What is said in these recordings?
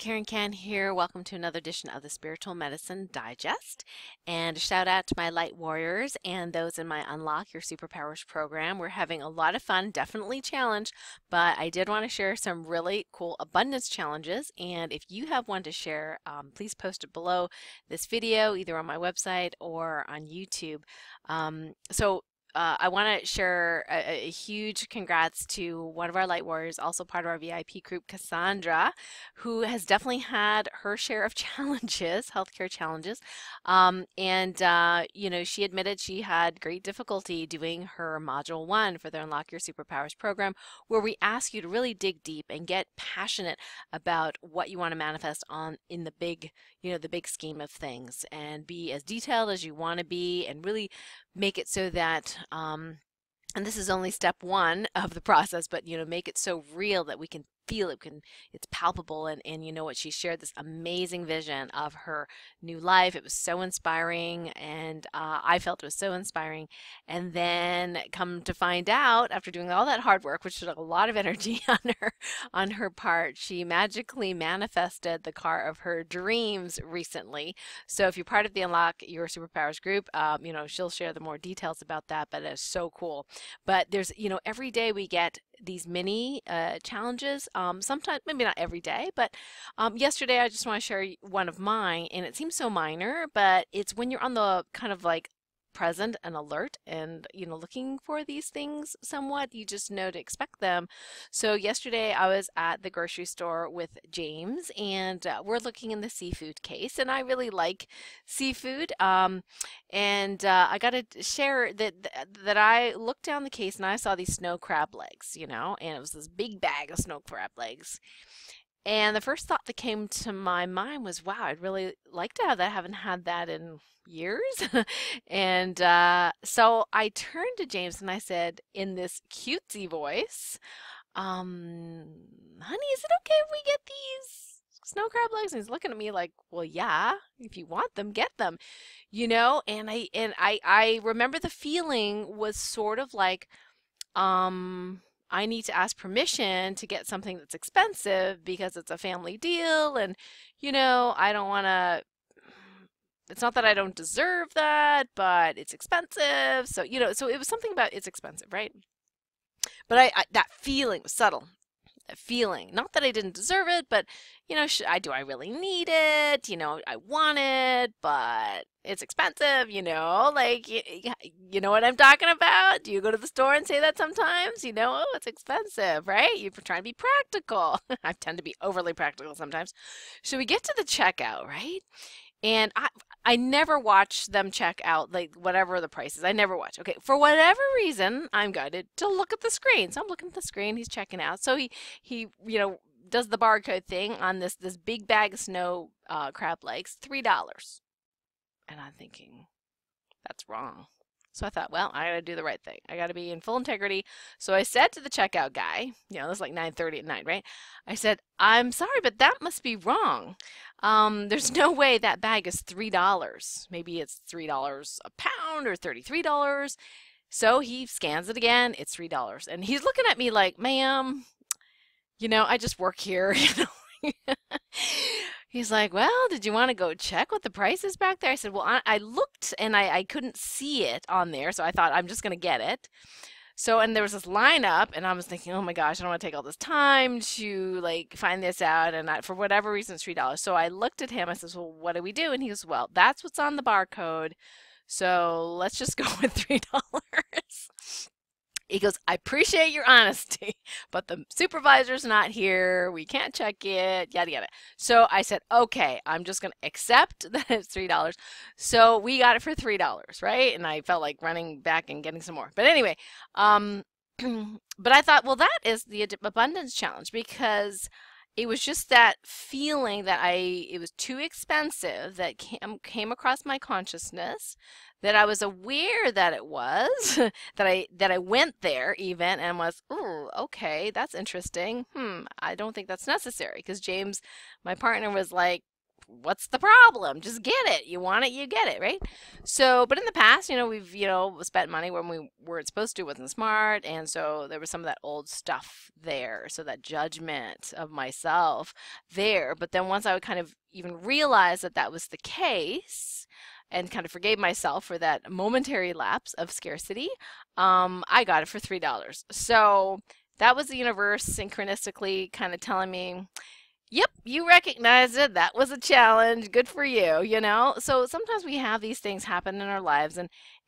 Karen Can here. Welcome to another edition of the Spiritual Medicine Digest. And a shout out to my light warriors and those in my Unlock Your Superpowers program. We're having a lot of fun, definitely challenge, but I did want to share some really cool abundance challenges. And if you have one to share, please post it below this video, either on my website or on YouTube. I want to share a huge congrats to one of our light warriors, also part of our VIP group, Cassandra, who has definitely had her share of challenges, healthcare challenges. She admitted she had great difficulty doing her Module 1 for the Unlock Your Superpowers program, where we ask you to really dig deep and get passionate about what you want to manifest on in the big, the big scheme of things, and be as detailed as you want to be and really make it so that and this is only step one of the process, but make it so real that we can feel it, it's palpable. And you know what, she shared this amazing vision of her new life. It was so inspiring, and I felt it was so inspiring. And then come to find out, after doing all that hard work, which took a lot of energy on her part, she magically manifested the car of her dreams recently. So if you're part of the Unlock Your Superpowers group, she'll share the more details about that, but it's so cool. But there's, every day we get these mini challenges. Sometimes, maybe not every day, but yesterday I just want to share one of mine, and it seems so minor, but it's when you're on the kind of like present and alert and looking for these things somewhat, you just know to expect them. So yesterday I was at the grocery store with James, and we're looking in the seafood case, and I really like seafood, I got to share that I looked down the case and I saw these snow crab legs, and it was this big bag of snow crab legs. And the first thought that came to my mind was, wow, I'd really like to have that. I haven't had that in years. So I turned to James and I said, in this cutesy voice, honey, is it okay if we get these snow crab legs? And he's looking at me like, well, yeah, if you want them, get them, and I remember the feeling was sort of like, I need to ask permission to get something that's expensive because it's a family deal, and I don't want to, it's not that I don't deserve that, but it's expensive. So, so it was something about it's expensive, right? But that feeling was subtle. That feeling, not that I didn't deserve it, but do I really need it? I want it, but it's expensive, like, you know what I'm talking about? Do you go to the store and say that sometimes? Oh, it's expensive, right? You're trying to be practical. I tend to be overly practical sometimes. So we get to the checkout, right? And I never watch them check out, like, whatever the price is. I never watch. Okay, for whatever reason, I'm guided to look at the screen. So I'm looking at the screen. He's checking out. So he does the barcode thing on this big bag of snow crab legs, $3. And I'm thinking, that's wrong. So I thought, well, I got to do the right thing. I got to be in full integrity. So I said to the checkout guy, it's like 9:30 at night, right? I said, I'm sorry, but that must be wrong. There's no way that bag is $3. Maybe it's $3 a pound or $33. So he scans it again. It's $3. And he's looking at me like, ma'am, I just work here, He's like, well, did you want to go check what the price is back there? I said, well, I looked and I couldn't see it on there, so I thought I'm just going to get it. So, and there was this lineup, and I was thinking, oh my gosh, I don't want to take all this time to like find this out, and for whatever reason, it's $3. So I looked at him, I said, well, what do we do? And he goes, well, that's what's on the barcode, so let's just go with $3. He goes, I appreciate your honesty, but the supervisor's not here. We can't check it, yada, yada. So I said, okay, I'm just going to accept that it's $3. So we got it for $3, right? And I felt like running back and getting some more. But anyway, but I thought, well, that is the abundance challenge, because it was just that feeling that it was too expensive that came across my consciousness, that I was aware that it was, that I went there even and was, ooh, okay, that's interesting. I don't think that's necessary, because James, my partner, was like, what's the problem? Just get it. You want it, you get it, right? So, but in the past, we've, spent money when we weren't supposed to, wasn't smart. And so there was some of that old stuff there. So that judgment of myself there. But then once I would kind of even realize that that was the case, and kind of forgave myself for that momentary lapse of scarcity, I got it for $3. So that was the universe synchronistically kind of telling me, yep, you recognized it. That was a challenge. Good for you. So sometimes we have these things happen in our lives,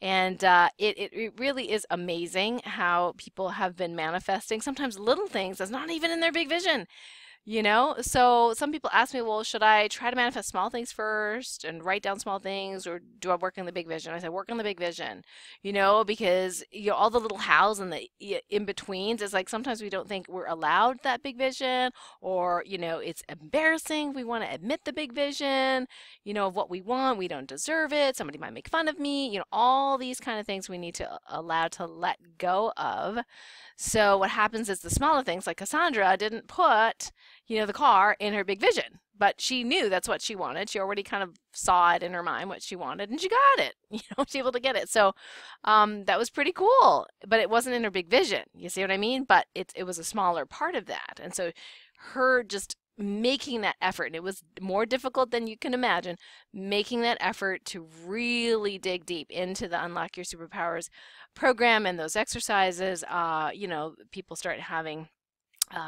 and it really is amazing how people have been manifesting sometimes little things that's not even in their big vision. So some people ask me, well, should I try to manifest small things first and write down small things, or do I work on the big vision? I say work on the big vision, because all the little hows and the in betweens is like sometimes we don't think we're allowed that big vision, or it's embarrassing. We want to admit the big vision, of what we want. We don't deserve it. Somebody might make fun of me. All these kind of things we need to allow to let go of. So what happens is the smaller things, like Cassandra didn't put the car in her big vision, but she knew that's what she wanted. She already kind of saw it in her mind what she wanted, and she got it. She was able to get it. So that was pretty cool, but it wasn't in her big vision. You see what I mean? But it was a smaller part of that, and so her just making that effort, and it was more difficult than you can imagine, making that effort to really dig deep into the Unlock Your Superpowers program and those exercises. People start having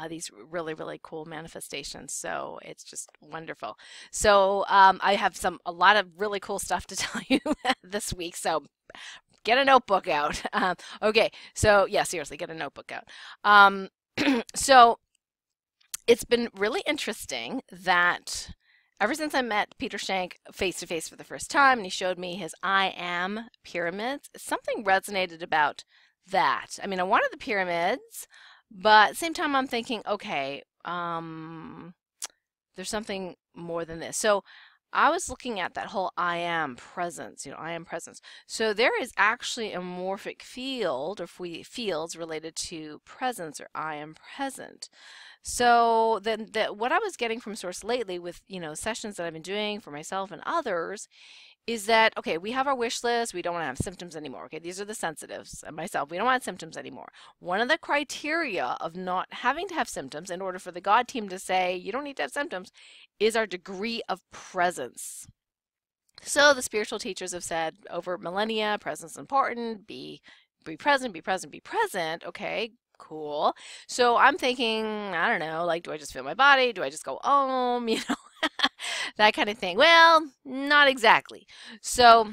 these really, really cool manifestations. So it's just wonderful. So I have a lot of really cool stuff to tell you this week. So get a notebook out. Okay. So yeah, seriously, get a notebook out. So it's been really interesting that ever since I met Peter Shank face to face for the first time, and he showed me his I Am pyramids, something resonated about that. I mean, I wanted the pyramids, but at the same time, I'm thinking, okay, there's something more than this. So I was looking at that whole I am presence, I am presence. So there is actually a morphic field, or fields related to presence, or I am present. So then what I was getting from Source lately with, sessions that I've been doing for myself and others is that, okay, we have our wish list. We don't want to have symptoms anymore. Okay, these are the sensitives and myself. We don't want symptoms anymore. One of the criteria of not having to have symptoms in order for the God team to say you don't need to have symptoms is our degree of presence. So the spiritual teachers have said over millennia, presence is important. Be present, be present, be present. Okay, cool. So I'm thinking, I don't know, like, do I just feel my body? Do I just go home? That kind of thing. Well, not exactly. So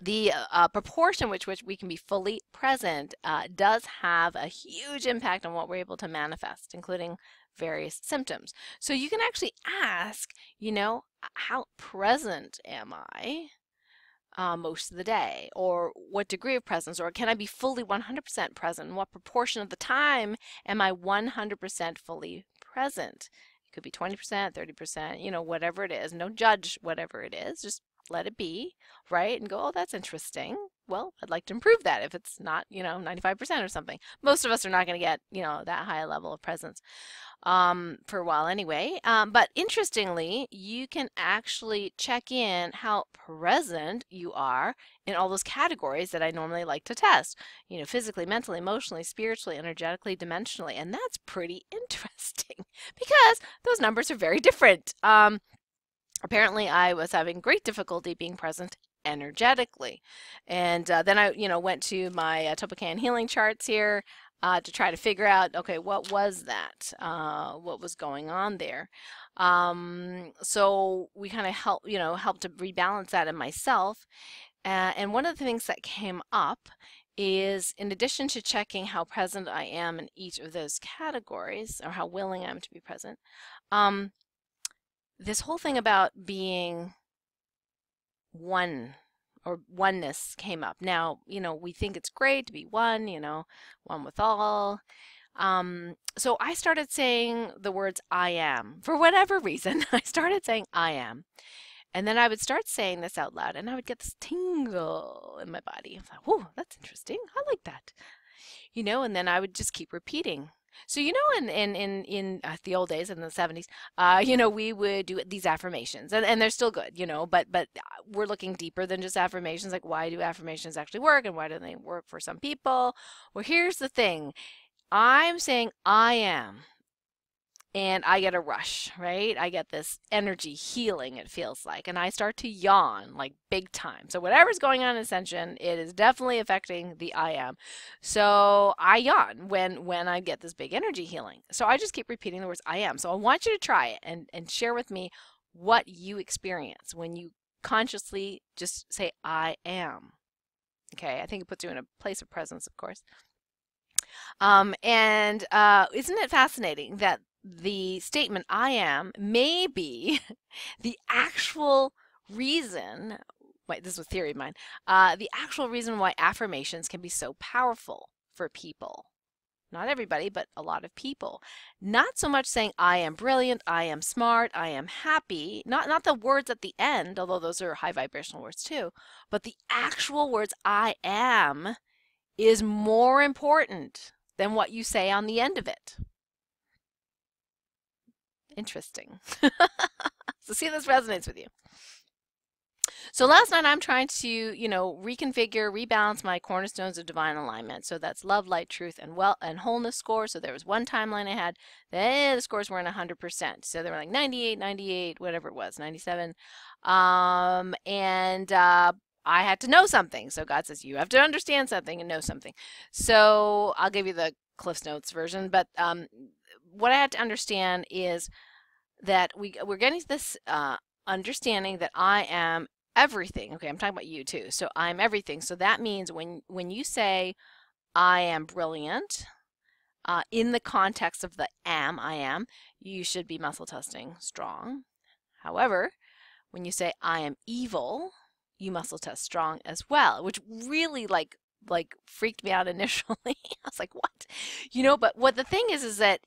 the proportion which we can be fully present does have a huge impact on what we're able to manifest, including various symptoms. So you can actually ask, how present am I most of the day, or what degree of presence, or can I be fully 100% present? And what proportion of the time am I 100% fully present? It could be 20%, 30%, whatever it is. Don't judge whatever it is. Just let it be, right? And go, oh, that's interesting. Well, I'd like to improve that if it's not, 95% or something. Most of us are not going to get, that high level of presence for a while anyway. But interestingly, you can actually check in how present you are in all those categories that I normally like to test. Physically, mentally, emotionally, spiritually, energetically, dimensionally. And that's pretty interesting because those numbers are very different. Apparently, I was having great difficulty being present energetically. And then I, went to my Topocan healing charts here to try to figure out, okay, what was that? What was going on there? So we kind of helped to rebalance that in myself. And one of the things that came up is, in addition to checking how present I am in each of those categories, or how willing I am to be present, this whole thing about being one, or oneness, came up. Now, we think it's great to be one, one with all. So I started saying the words I am. For whatever reason, I started saying I am. And then I would start saying this out loud, and I would get this tingle in my body. I was like, whoa, that's interesting. I like that. And then I would just keep repeating. So in the old days in the 70s, we would do these affirmations, and they're still good, but we're looking deeper than just affirmations. Like, why do affirmations actually work, and why do they work for some people? Well, here's the thing. I'm saying I am, and I get a rush, right? I get this energy healing, it feels like, and I start to yawn like big time. So whatever's going on in Ascension, it is definitely affecting the I am. So I yawn when I get this big energy healing. So I just keep repeating the words I am. So I want you to try it and share with me what you experience when you consciously just say I am. Okay, I think it puts you in a place of presence, of course. And isn't it fascinating that the statement I am may be the actual reason, wait, this was theory of mine, the actual reason why affirmations can be so powerful for people. Not everybody, but a lot of people. Not so much saying I am brilliant, I am smart, I am happy, not the words at the end, although those are high vibrational words too, but the actual words I am is more important than what you say on the end of it. Interesting. So see if this resonates with you. So last night I'm trying to, reconfigure, rebalance my cornerstones of divine alignment. So that's love, light, truth, and wholeness score. So there was one timeline I had, the scores weren't 100%. So they were like 98, 98, whatever it was, 97. I had to know something. So God says, you have to understand something and know something. So I'll give you the Cliff Notes version. But what I had to understand is that we're getting this understanding that I am everything. Okay, I'm talking about you too. So I'm everything. So that means when you say I am brilliant, in the context of the I am, you should be muscle testing strong. However, when you say I am evil, you muscle test strong as well, which really like freaked me out initially. I was like, what? But what the thing is that,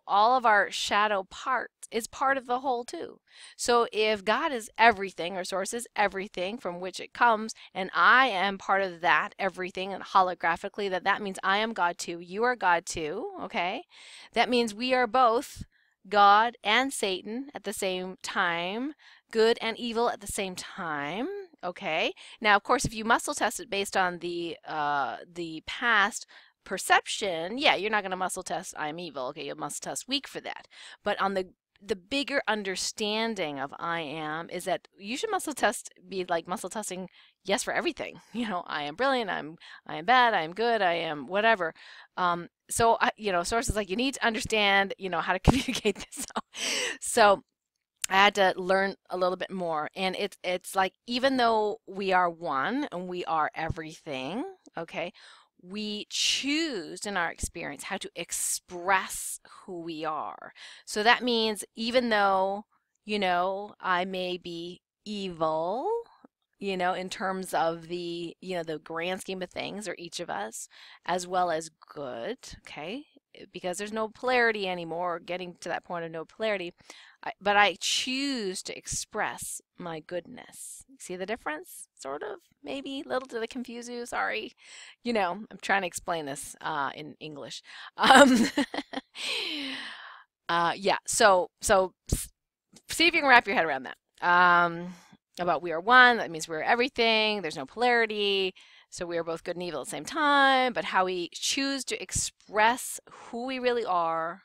all of our shadow parts is part of the whole too. So if God is everything, or source is everything from which it comes, and I am part of that everything, and holographically that means I am God too, you are God too, okay? That means we are both God and Satan at the same time, good and evil at the same time. Okay. Now, of course, if you muscle test it based on the past perception, yeah, you're not going to muscle test I'm evil. Okay, you'll muscle test weak for that. But on the bigger understanding of I am is that you should muscle test be like muscle testing yes for everything. I am brilliant, I am bad, I am good, I am whatever. So sources like you need to understand, how to communicate this. So I had to learn a little bit more, and it's like even though we are one and we are everything, okay, we choose in our experience how to express who we are. So that means even though, I may be evil, in terms of the grand scheme of things, or each of us, as well as good, okay, because there's no polarity anymore, getting to that point of no polarity. But I choose to express my goodness. See the difference? Sort of, maybe. Little did I confuse you. Sorry. I'm trying to explain this in English. Yeah. So see if you can wrap your head around that. About we are one. That means we're everything. There's no polarity. So we are both good and evil at the same time. But how we choose to express who we really are.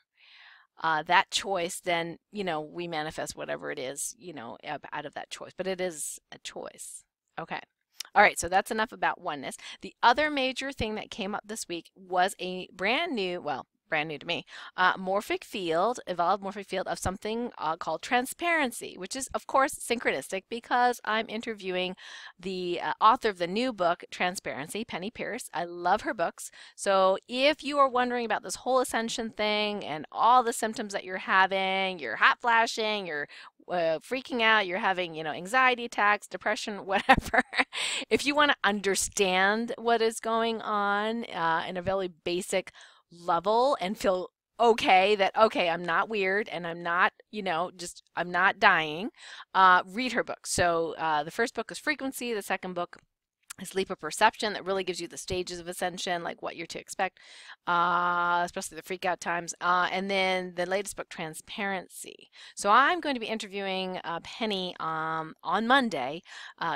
That choice, then, we manifest whatever it is, out of that choice. But it is a choice. Okay. All right. So that's enough about oneness. The other major thing that came up this week was a brand new to me, evolved morphic field of something called transparency, which is, of course, synchronistic because I'm interviewing the author of the new book, Transparency, Penny Pierce. I love her books. So if you are wondering about this whole ascension thing and all the symptoms that you're having, you're hot flashing, you're freaking out, you're having, anxiety attacks, depression, whatever. If you want to understand what is going on in a very basic level and feel okay that I'm not weird and I'm not I'm not dying, read her book. So the first book is Frequency, the second book This leap of perception that really gives you the stages of ascension, like what you're to expect, especially the freak out times. And then the latest book, Transparency. So I'm going to be interviewing Penny on Monday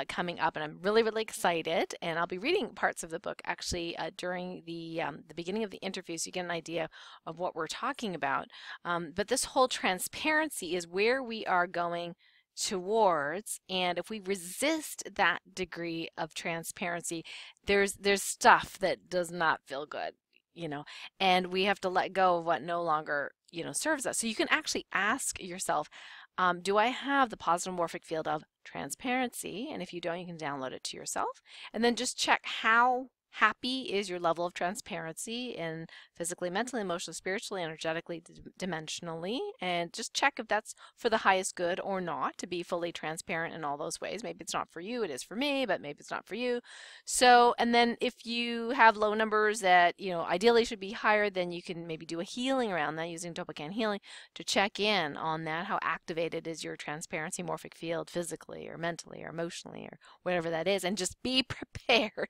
coming up, and I'm really, really excited. And I'll be reading parts of the book actually during the beginning of the interview, so you get an idea of what we're talking about. But this whole transparency is where we are going towards, and if we resist that degree of transparency, there's stuff that does not feel good, you know, and we have to let go of what no longer, you know, serves us. So you can actually ask yourself, do I have the positive morphic field of transparency? And if you don't, you can download it to yourself, and then just check how happy is your level of transparency in physically, mentally, emotionally, spiritually, energetically, dimensionally, and just check if that's for the highest good or not, to be fully transparent in all those ways. Maybe it's not for you, it is for me, but maybe it's not for you. So, and then if you have low numbers that, you know, ideally should be higher, then you can maybe do a healing around that using Toppan healing to check in on that. How activated is your transparency morphic field physically or mentally or emotionally or whatever that is, and just be prepared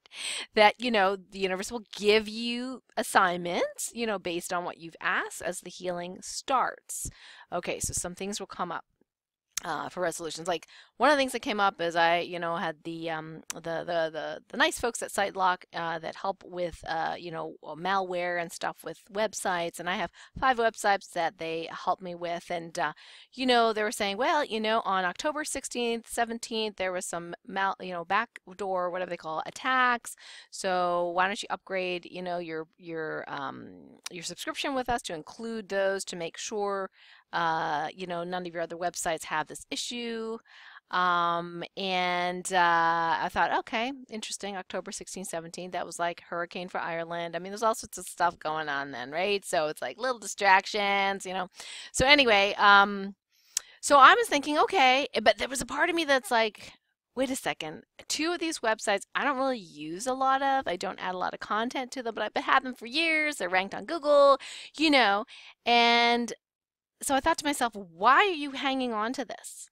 that, you know, the universe will give you assignments, you know, based on what you've asked as the healing starts. Okay, so some things will come up for resolutions. Like one of the things that came up is I, you know, had the nice folks at SiteLock that help with you know, malware and stuff with websites, and I have 5 websites that they help me with, and you know, they were saying, well, you know, on October 16th, 17th, there was some backdoor, whatever they call it, attacks. So why don't you upgrade, you know, your subscription with us to include those to make sure you know, none of your other websites have this issue. And I thought, okay, interesting. October 16, 17, that was like hurricane for Ireland. I mean, there's all sorts of stuff going on then, right? So it's like little distractions, you know. So anyway, so I was thinking, okay, but there was a part of me that's like, wait a second, 2 of these websites I don't really use a lot of. I don't add a lot of content to them, but I've had them for years. They're ranked on Google, you know, and so I thought to myself, why are you hanging on to this?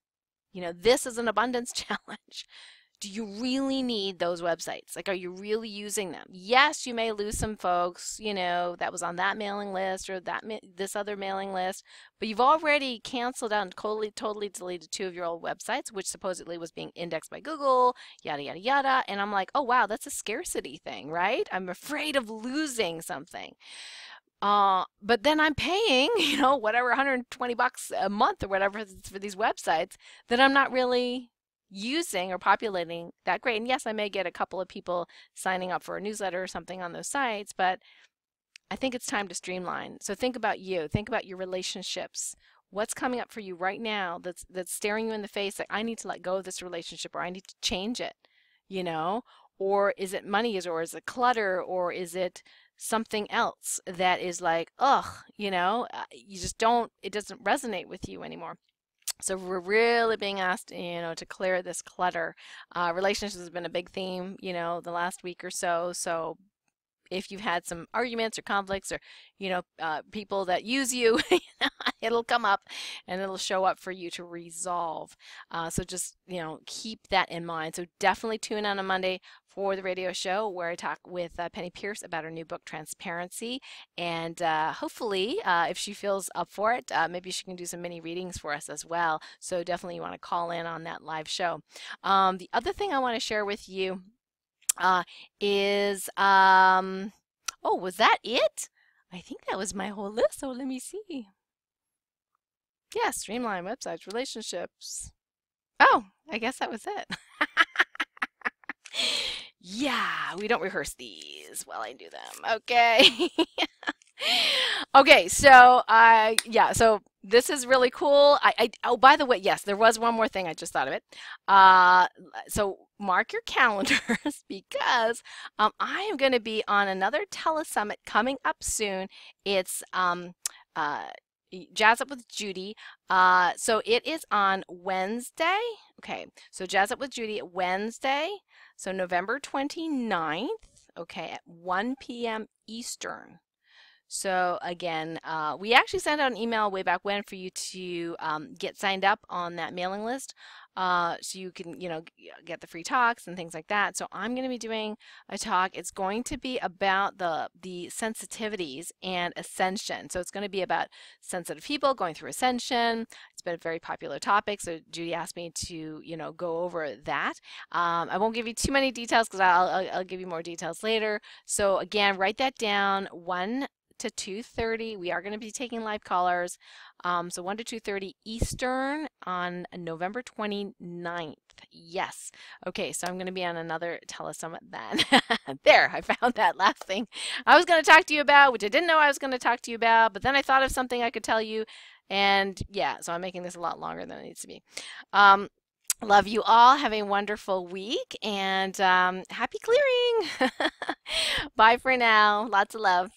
You know, this is an abundance challenge. Do you really need those websites? Like, are you really using them? Yes, you may lose some folks, you know, that was on that mailing list or this other mailing list, but you've already canceled out and totally deleted 2 of your old websites, which supposedly was being indexed by Google, yada, yada, yada. And I'm like, oh, wow, that's a scarcity thing, right? I'm afraid of losing something. But then I'm paying, you know, whatever, 120 bucks a month or whatever for these websites that I'm not really using or populating that great. And yes, I may get a couple of people signing up for a newsletter or something on those sites, but I think it's time to streamline. So think about you, think about your relationships. What's coming up for you right now that's staring you in the face like I need to let go of this relationship or I need to change it, you know? Or is it money, or is it clutter, or is it something else that is like, ugh, you know, you just don't, it doesn't resonate with you anymore. So we're really being asked, you know, to clear this clutter. Relationships has been a big theme, you know, the last week or so. So if you've had some arguments or conflicts or, you know, people that use you, it'll come up and it'll show up for you to resolve. So just, you know, keep that in mind. So definitely tune in on Monday for the radio show where I talk with Penny Pierce about her new book, Transparency. And hopefully, if she feels up for it, maybe she can do some mini readings for us as well. So definitely you want to call in on that live show. The other thing I want to share with you uh, is, oh, was that it? I think that was my whole list. So let me see. Yeah, streamline websites, relationships. Oh, I guess that was it. Yeah, we don't rehearse these while I do them. Okay. Okay, so yeah, so this is really cool. Oh, by the way, yes, there was one more thing. I just thought of it. So mark your calendars because I am going to be on another telesummit coming up soon. It's uh, Jazz Up with Judy. So it is on Wednesday. Okay, so Jazz Up with Judy Wednesday, so November 29th, okay, at 1 p.m. Eastern. So again, we actually sent out an email way back when for you to get signed up on that mailing list, so you can, get the free talks and things like that. So I'm going to be doing a talk. It's going to be about the sensitivities and ascension. So it's going to be about sensitive people going through ascension. It's been a very popular topic, so Judy asked me to, go over that. I won't give you too many details because I'll give you more details later. So again, write that down. 1 to 2:30. We are going to be taking live callers. So 1 to 2:30 Eastern on November 29th. Yes. Okay, so I'm going to be on another telesummit then. There, I found that last thing I was going to talk to you about, which I didn't know I was going to talk to you about, but then I thought of something I could tell you. And yeah, so I'm making this a lot longer than it needs to be. Love you all. Have a wonderful week and happy clearing. Bye for now. Lots of love.